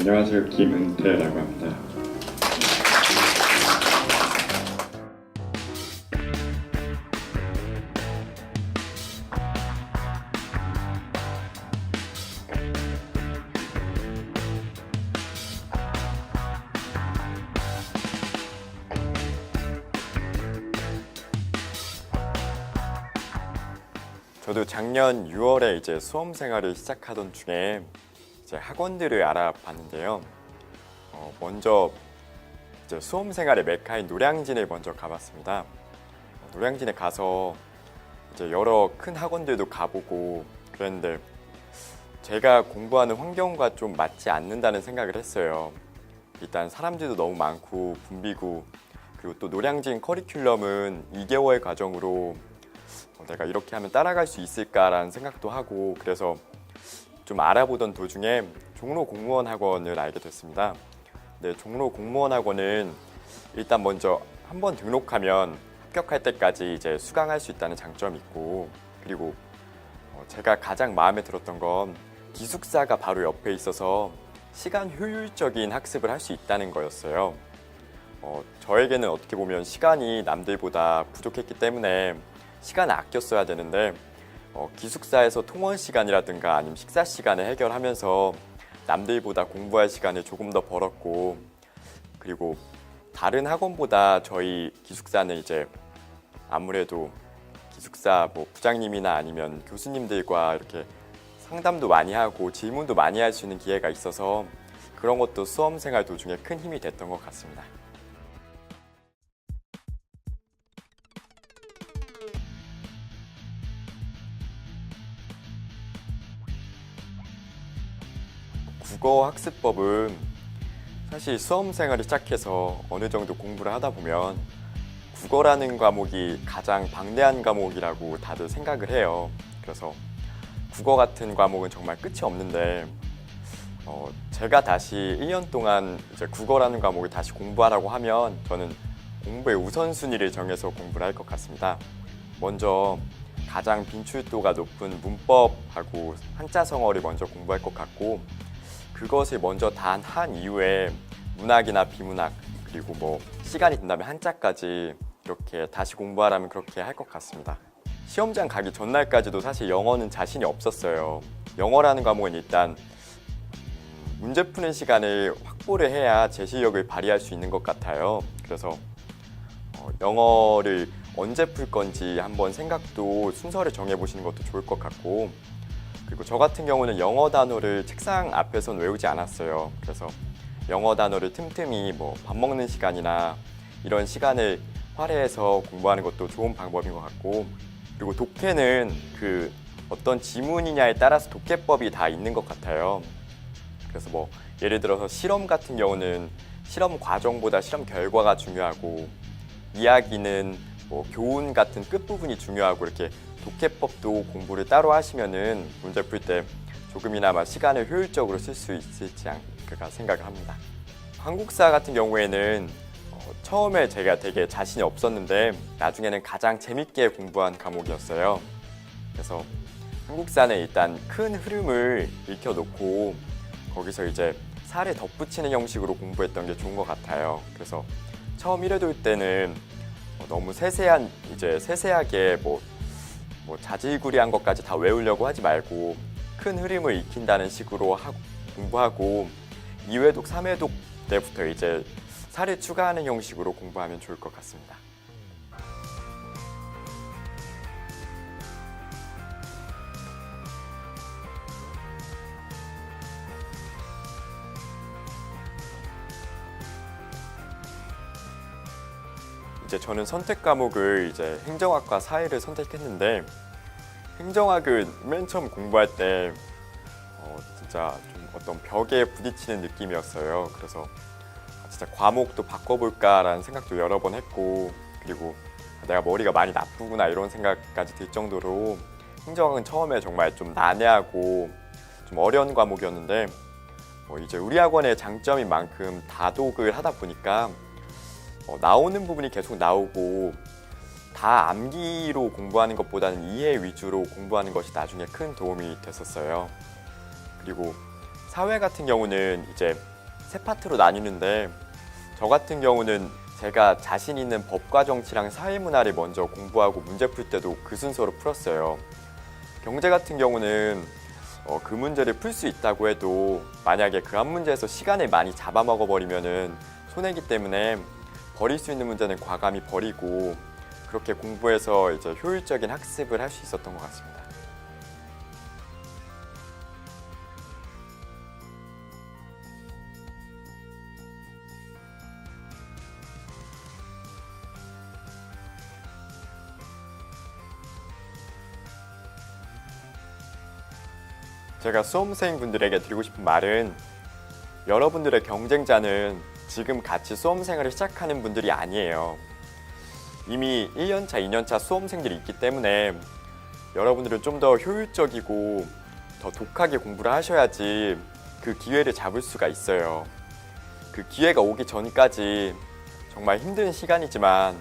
안녕하세요. 김은태라고 합니다. 저도 작년 6월에 이제 수험 생활을 시작하던 중에 이제 학원들을 알아봤는데요. 먼저 이제 수험 생활의 메카인 노량진을 먼저 가봤습니다. 노량진에 가서 이제 여러 큰 학원들도 가보고 그랬는데 제가 공부하는 환경과 좀 맞지 않는다는 생각을 했어요. 일단 사람들도 너무 많고 붐비고, 그리고 또 노량진 커리큘럼은 2개월 과정으로 내가 이렇게 하면 따라갈 수 있을까라는 생각도 하고, 그래서 좀 알아보던 도중에 종로 공무원 학원을 알게 됐습니다. 네, 종로 공무원 학원은 일단 먼저 한번 등록하면 합격할 때까지 이제 수강할 수 있다는 장점이 있고, 그리고 제가 가장 마음에 들었던 건 기숙사가 바로 옆에 있어서 시간 효율적인 학습을 할 수 있다는 거였어요. 저에게는 어떻게 보면 시간이 남들보다 부족했기 때문에 시간을 아껴 써야 되는데 기숙사에서 통원 시간이라든가 아니면 식사 시간을 해결하면서 남들보다 공부할 시간을 조금 더 벌었고, 그리고 다른 학원보다 저희 기숙사는 이제 아무래도 기숙사 부장님이나 아니면 교수님들과 이렇게 상담도 많이 하고 질문도 많이 할 수 있는 기회가 있어서 그런 것도 수험 생활 도중에 큰 힘이 됐던 것 같습니다. 국어 학습법은 사실 수험 생활을 시작해서 어느 정도 공부를 하다 보면 국어라는 과목이 가장 방대한 과목이라고 다들 생각을 해요. 그래서 국어 같은 과목은 정말 끝이 없는데 제가 다시 1년 동안 이제 국어라는 과목을 다시 공부하라고 하면 저는 공부의 우선순위를 정해서 공부를 할 것 같습니다. 먼저 가장 빈출도가 높은 문법하고 한자성어를 먼저 공부할 것 같고, 그것을 먼저 다 한 이후에 문학이나 비문학, 그리고 시간이 된다면 한자까지 이렇게 다시 공부하라면 그렇게 할 것 같습니다. 시험장 가기 전날까지도 사실 영어는 자신이 없었어요. 영어라는 과목은 일단 문제 푸는 시간을 확보를 해야 제 실력을 발휘할 수 있는 것 같아요. 그래서 영어를 언제 풀 건지 한번 생각도 순서를 정해보시는 것도 좋을 것 같고, 그리고 저 같은 경우는 영어 단어를 책상 앞에서는 외우지 않았어요. 그래서 영어 단어를 틈틈이 밥 먹는 시간이나 이런 시간을 할애해서 공부하는 것도 좋은 방법인 것 같고, 그리고 독해는 그 어떤 지문이냐에 따라서 독해법이 다 있는 것 같아요. 그래서 예를 들어서 실험 같은 경우는 실험 과정보다 실험 결과가 중요하고, 이야기는 교훈 같은 끝부분이 중요하고, 이렇게 독해법도 공부를 따로 하시면은 문제 풀 때 조금이나마 시간을 효율적으로 쓸 수 있을지 않을까 생각을 합니다. 한국사 같은 경우에는 처음에 제가 되게 자신이 없었는데 나중에는 가장 재밌게 공부한 과목이었어요. 그래서 한국사는 일단 큰 흐름을 익혀놓고 거기서 이제 살에 덧붙이는 형식으로 공부했던 게 좋은 것 같아요. 그래서 처음 1회돌 때는 너무 세세하게 자질구레한 것까지 다 외우려고 하지 말고 큰 흐름을 익힌다는 식으로 공부하고, 2회독, 3회독 때부터 이제 살을 추가하는 형식으로 공부하면 좋을 것 같습니다. 이제 저는 선택 과목을 이제 행정학과 사회를 선택했는데, 행정학은 맨 처음 공부할 때 진짜 좀 어떤 벽에 부딪히는 느낌이었어요. 그래서 진짜 과목도 바꿔볼까라는 생각도 여러 번 했고, 그리고 내가 머리가 많이 나쁘구나 이런 생각까지 들 정도로 행정학은 처음에 정말 좀 난해하고 좀 어려운 과목이었는데, 이제 우리 학원의 장점인 만큼 다독을 하다 보니까 나오는 부분이 계속 나오고, 다 암기로 공부하는 것보다는 이해 위주로 공부하는 것이 나중에 큰 도움이 됐었어요. 그리고 사회 같은 경우는 이제 세 파트로 나뉘는데 저 같은 경우는 제가 자신 있는 법과 정치랑 사회문화를 먼저 공부하고 문제 풀 때도 그 순서로 풀었어요. 경제 같은 경우는 그 문제를 풀 수 있다고 해도 만약에 그 한 문제에서 시간을 많이 잡아먹어 버리면은 손해기 때문에 버릴 수 있는 문제는 과감히 버리고 그렇게 공부해서 이제 효율적인 학습을 할 수 있었던 것 같습니다. 제가 수험생분들에게 드리고 싶은 말은 여러분들의 경쟁자는 지금 같이 수험생활을 시작하는 분들이 아니에요. 이미 1년차, 2년차 수험생들이 있기 때문에 여러분들은 좀 더 효율적이고 더 독하게 공부를 하셔야지 그 기회를 잡을 수가 있어요. 그 기회가 오기 전까지 정말 힘든 시간이지만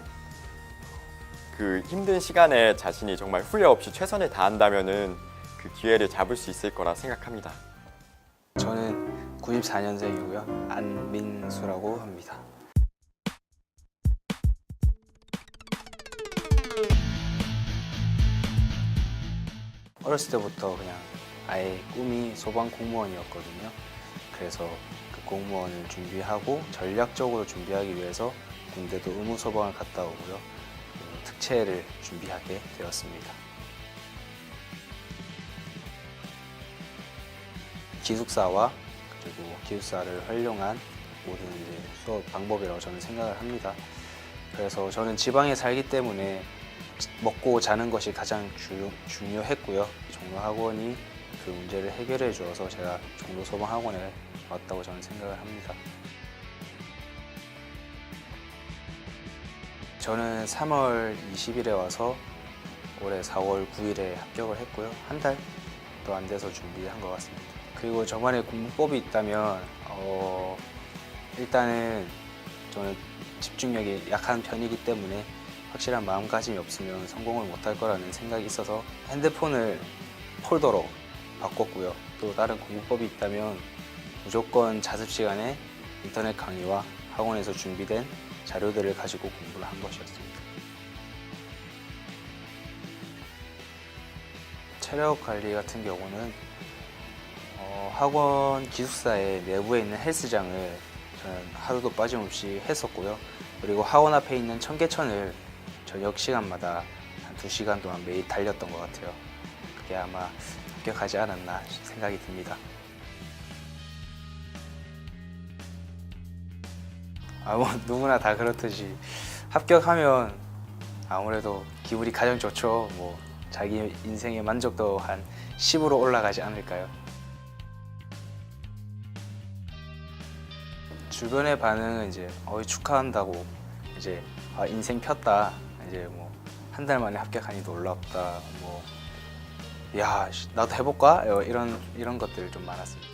그 힘든 시간에 자신이 정말 후회 없이 최선을 다한다면은 그 기회를 잡을 수 있을 거라 생각합니다. 저는 94년생이고요. 안민수라고 합니다. 어렸을 때부터 그냥 아예 꿈이 소방 공무원이었거든요. 그래서 그 공무원을 준비하고 전략적으로 준비하기 위해서 군대도 의무 소방을 갔다 오고요. 특채를 준비하게 되었습니다. 기숙사와 그리고 기숙사를 활용한 모든 이제 수업 방법이라고 저는 생각을 합니다. 그래서 저는 지방에 살기 때문에 먹고 자는 것이 가장 중요했고요. 종로학원이 그 문제를 해결해 주어서 제가 종로소방학원에 왔다고 저는 생각을 합니다. 저는 3월 20일에 와서 올해 4월 9일에 합격을 했고요. 한 달도 안 돼서 준비한 것 같습니다. 그리고 저만의 공부법이 있다면 일단은 저는 집중력이 약한 편이기 때문에 확실한 마음가짐이 없으면 성공을 못할 거라는 생각이 있어서 핸드폰을 폴더로 바꿨고요. 또 다른 공부법이 있다면 무조건 자습 시간에 인터넷 강의와 학원에서 준비된 자료들을 가지고 공부를 한 것이었습니다. 체력 관리 같은 경우는 학원 기숙사의 내부에 있는 헬스장을 저는 하루도 빠짐없이 했었고요. 그리고 학원 앞에 있는 청계천을 저녁 시간마다 한 2시간 동안 매일 달렸던 것 같아요. 그게 아마 합격하지 않았나 생각이 듭니다. 뭐 누구나 다 그렇듯이 합격하면 아무래도 기분이 가장 좋죠. 뭐 자기 인생의 만족도 한 10으로 올라가지 않을까요? 주변의 반응은 이제 축하한다고 이제 인생 폈다, 이제 뭐 한 달 만에 합격하니 놀랍다, 뭐 야 나도 해볼까, 이런 것들이 좀 많았습니다.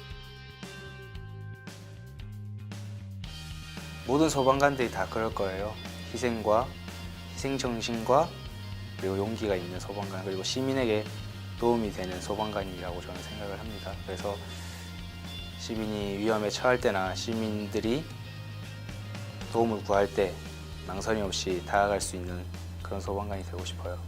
모든 소방관들이 다 그럴 거예요. 희생 정신과 그리고 용기가 있는 소방관, 그리고 시민에게 도움이 되는 소방관이라고 저는 생각을 합니다. 그래서 시민이 위험에 처할 때나 시민들이 도움을 구할 때 망설임 없이 다가갈 수 있는 그런 소방관이 되고 싶어요.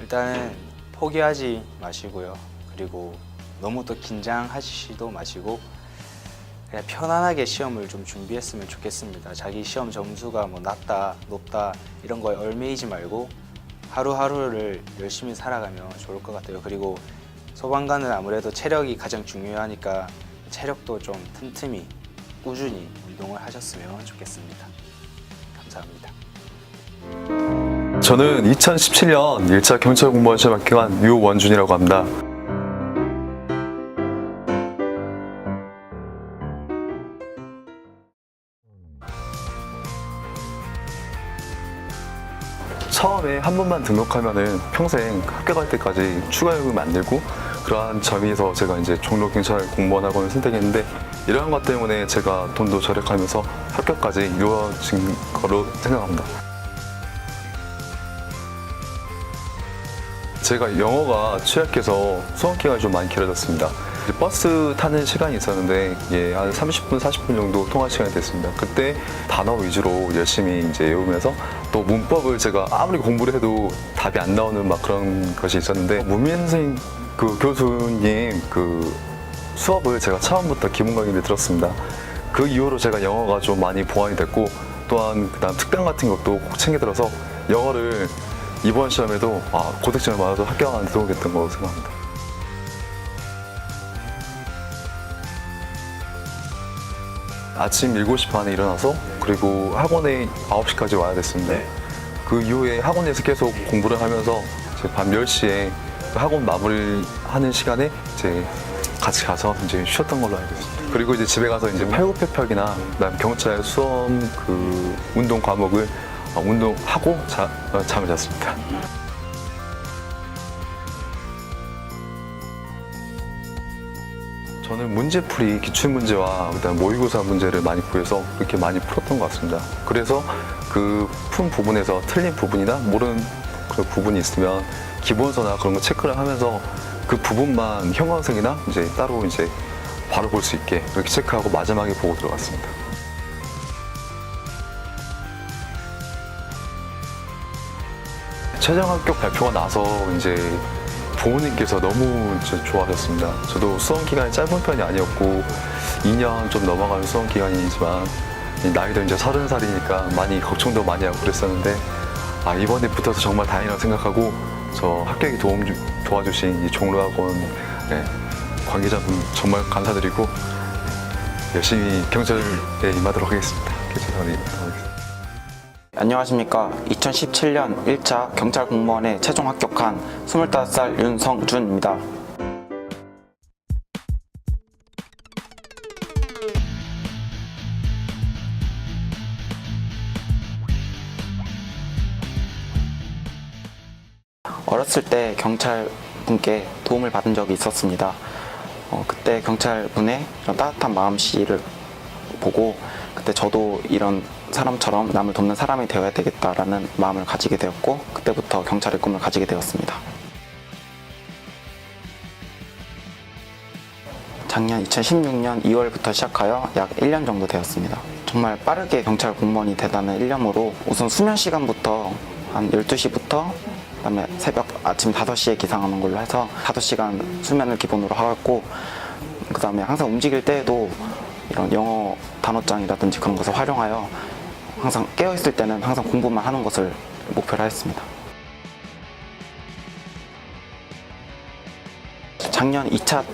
일단은 포기하지 마시고요. 그리고 너무 또 긴장하시지도 마시고 그냥 편안하게 시험을 좀 준비했으면 좋겠습니다. 자기 시험 점수가 뭐 낮다, 높다 이런 거에 얽매이지 말고 하루하루를 열심히 살아가면 좋을 것 같아요. 그리고 소방관은 아무래도 체력이 가장 중요하니까 체력도 좀 틈틈이 꾸준히 운동을 하셨으면 좋겠습니다. 감사합니다. 저는 2017년 1차 경찰 공무원 시험 합격한 유원준이라고 합니다. 처음에 한 번만 등록하면은 평생 합격할 때까지 추가 요금을 안 내고 그러한 점에서 제가 이제 종로 경찰 공무원 학원을 선택했는데 이러한 것 때문에 제가 돈도 절약하면서 합격까지 이루어진 거로 생각합니다. 제가 영어가 취약해서 수험 기간이 좀 많이 길어졌습니다. 버스 타는 시간이 있었는데 한 30분, 40분 정도 통화 시간이 됐습니다. 그때 단어 위주로 열심히 이제 외우면서 또 문법을 제가 아무리 공부를 해도 답이 안 나오는 막 그런 것이 있었는데 문민 선생님 그 교수님 그 수업을 제가 처음부터 기본 강의를 들었습니다. 그 이후로 제가 영어가 좀 많이 보완이 됐고 또한 그다음 특강 같은 것도 꼭 챙겨 들어서 영어를 이번 시험에도 고득점을 받아도 합격하는 데 도움이 됐던 거라고 생각합니다. 아침 7시 반에 일어나서 그리고 학원에 9시까지 와야 됐습니다. 그 이후에 학원에서 계속 공부를 하면서 이제 밤 10시에 학원 마무리하는 시간에 이제 같이 가서 이제 쉬었던 걸로 알고 있습니다. 그리고 이제 집에 가서 이제 팔굽혀펴기나 그다음 경찰 수험 그 운동 과목을 운동하고 잠을 잤습니다. 저는 문제풀이 기출문제와 그다음 모의고사 문제를 많이 구해서 그렇게 많이 풀었던 것 같습니다. 그래서 그 푼 부분에서 틀린 부분이나 모르는 그 부분이 있으면 기본서나 그런 거 체크를 하면서 그 부분만 형광색이나 이제 따로 이제 바로 볼 수 있게 이렇게 체크하고 마지막에 보고 들어갔습니다. 최종 합격 발표가 나서 이제 부모님께서 너무 좋아하셨습니다. 저도 수험 기간이 짧은 편이 아니었고 2년 좀 넘어가는 수험 기간이지만 나이도 이제 30살이니까 많이 걱정도 많이 하고 그랬었는데 이번에 붙어서 정말 다행이라고 생각하고 저 합격에 도와주신 이 종로학원 관계자분 정말 감사드리고 열심히 경찰에 임하도록 하겠습니다. 경찰에 임하도록 하겠습니다. 안녕하십니까. 2017년 1차 경찰 공무원에 최종 합격한 25살 윤성준입니다. 어렸을 때 경찰분께 도움을 받은 적이 있었습니다. 그때 경찰분의 이런 따뜻한 마음씨를 보고 그때 저도 이런 사람처럼 남을 돕는 사람이 되어야 되겠다라는 마음을 가지게 되었고 그때부터 경찰의 꿈을 가지게 되었습니다. 작년 2016년 2월부터 시작하여 약 1년 정도 되었습니다. 정말 빠르게 경찰 공무원이 되다는 1년으로 우선 수면 시간부터 한 12시부터 그다음에 새벽 아침 5시에 기상하는 걸로 해서 5시간 수면을 기본으로 하고 그다음에 항상 움직일 때에도 이런 영어 단어장이라든지 그런 것을 활용하여 항상 깨어있을 때는 항상 공부만 하는 것을 목표로 했습니다. 작년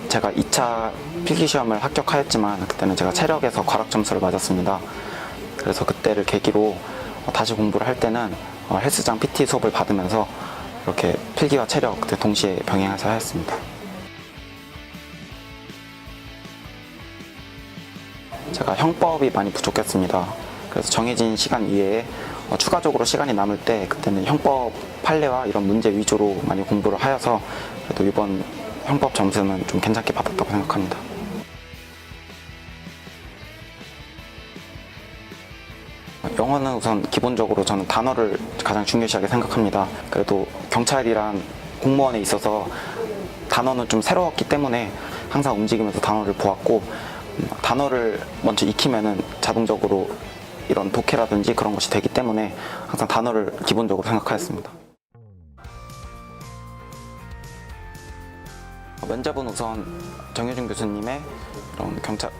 제가 2차 필기시험을 합격하였지만 그때는 제가 체력에서 과락 점수를 맞았습니다. 그래서 그때를 계기로 다시 공부를 할 때는 헬스장 PT 수업을 받으면서 이렇게 필기와 체력 그때 동시에 병행해서 하였습니다. 제가 형법이 많이 부족했습니다. 그래서 정해진 시간 이외에 추가적으로 시간이 남을 때 그때는 형법 판례와 이런 문제 위주로 많이 공부를 하여서 그래도 이번 형법 점수는 좀 괜찮게 받았다고 생각합니다. 영어는 우선 기본적으로 저는 단어를 가장 중요시하게 생각합니다. 그래도 경찰이란 공무원에 있어서 단어는 좀 새로웠기 때문에 항상 움직이면서 단어를 보았고 단어를 먼저 익히면은 자동적으로 이런 독해라든지 그런 것이 되기 때문에 항상 단어를 기본적으로 생각하였습니다. 면접은 우선 정효준 교수님의 이런 경찰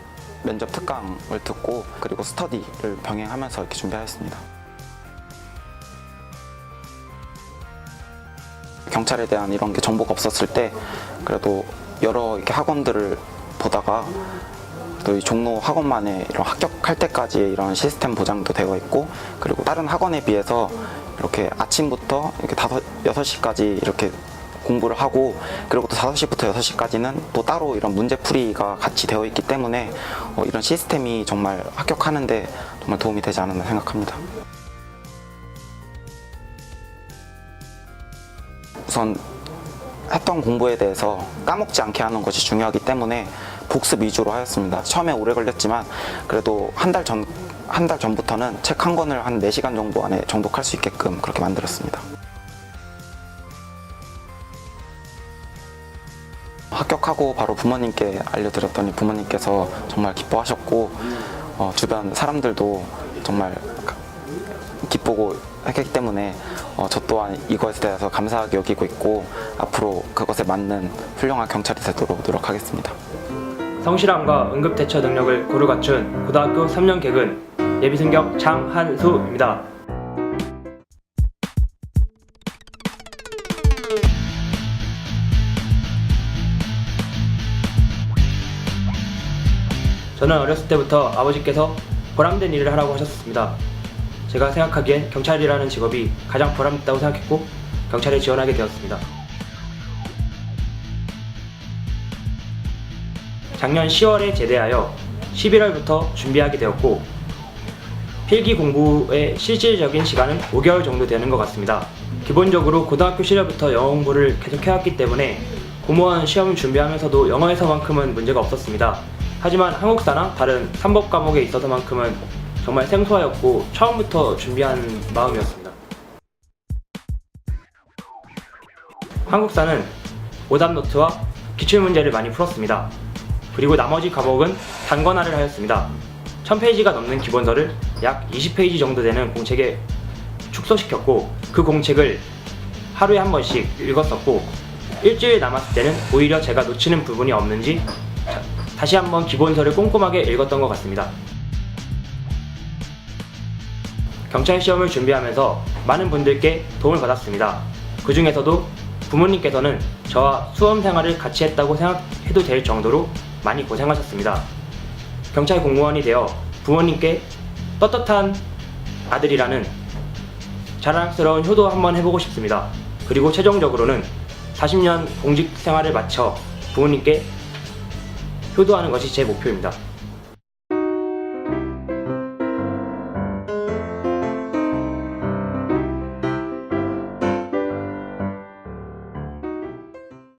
면접 특강을 듣고 그리고 스터디를 병행하면서 이렇게 준비하였습니다. 경찰에 대한 이런 게 정보가 없었을 때 그래도 여러 이렇게 학원들을 보다가 또 이 종로 학원만의 이런 합격할 때까지 이런 시스템 보장도 되어 있고 그리고 다른 학원에 비해서 이렇게 아침부터 이렇게 6시까지 이렇게 공부를 하고 그리고 또 5시부터 6시까지는 또 따로 이런 문제풀이가 같이 되어 있기 때문에 이런 시스템이 정말 합격하는데 정말 도움이 되지 않았나 생각합니다. 우선 했던 공부에 대해서 까먹지 않게 하는 것이 중요하기 때문에 복습 위주로 하였습니다. 처음에 오래 걸렸지만 그래도 한 달 전부터는 책 한 권을 한 4시간 정도 안에 정독할 수 있게끔 그렇게 만들었습니다. 합격하고 바로 부모님께 알려드렸더니 부모님께서 정말 기뻐하셨고 주변 사람들도 정말 기쁘고 했기 때문에 저 또한 이것에 대해서 감사하게 여기고 있고 앞으로 그것에 맞는 훌륭한 경찰이 되도록 노력하겠습니다. 성실함과 응급대처 능력을 고루 갖춘 고등학교 3년 개근 예비승격 장한수입니다. 저는 어렸을 때부터 아버지께서 보람된 일을 하라고 하셨습니다. 제가 생각하기엔 경찰이라는 직업이 가장 보람있다고 생각했고 경찰에 지원하게 되었습니다. 작년 10월에 제대하여 11월부터 준비하게 되었고 필기 공부의 실질적인 시간은 5개월 정도 되는 것 같습니다. 기본적으로 고등학교 시절부터 영어 공부를 계속 해왔기 때문에 공무원 시험을 준비하면서도 영어에서만큼은 문제가 없었습니다. 하지만 한국사나 다른 3법 과목에 있어서만큼은 정말 생소하였고 처음부터 준비한 마음이었습니다. 한국사는 오답노트와 기출문제를 많이 풀었습니다. 그리고 나머지 과목은 단권화를 하였습니다. 1000페이지가 넘는 기본서를 약 20페이지 정도 되는 공책에 축소시켰고 그 공책을 하루에 한 번씩 읽었었고 일주일 남았을 때는 오히려 제가 놓치는 부분이 없는지 다시 한번 기본서를 꼼꼼하게 읽었던 것 같습니다. 경찰 시험을 준비하면서 많은 분들께 도움을 받았습니다. 그 중에서도 부모님께서는 저와 수험 생활을 같이 했다고 생각해도 될 정도로 많이 고생하셨습니다. 경찰 공무원이 되어 부모님께 떳떳한 아들이라는 자랑스러운 효도 한번 해보고 싶습니다. 그리고 최종적으로는 40년 공직 생활을 마쳐 부모님께 효도하는 것이 제 목표입니다.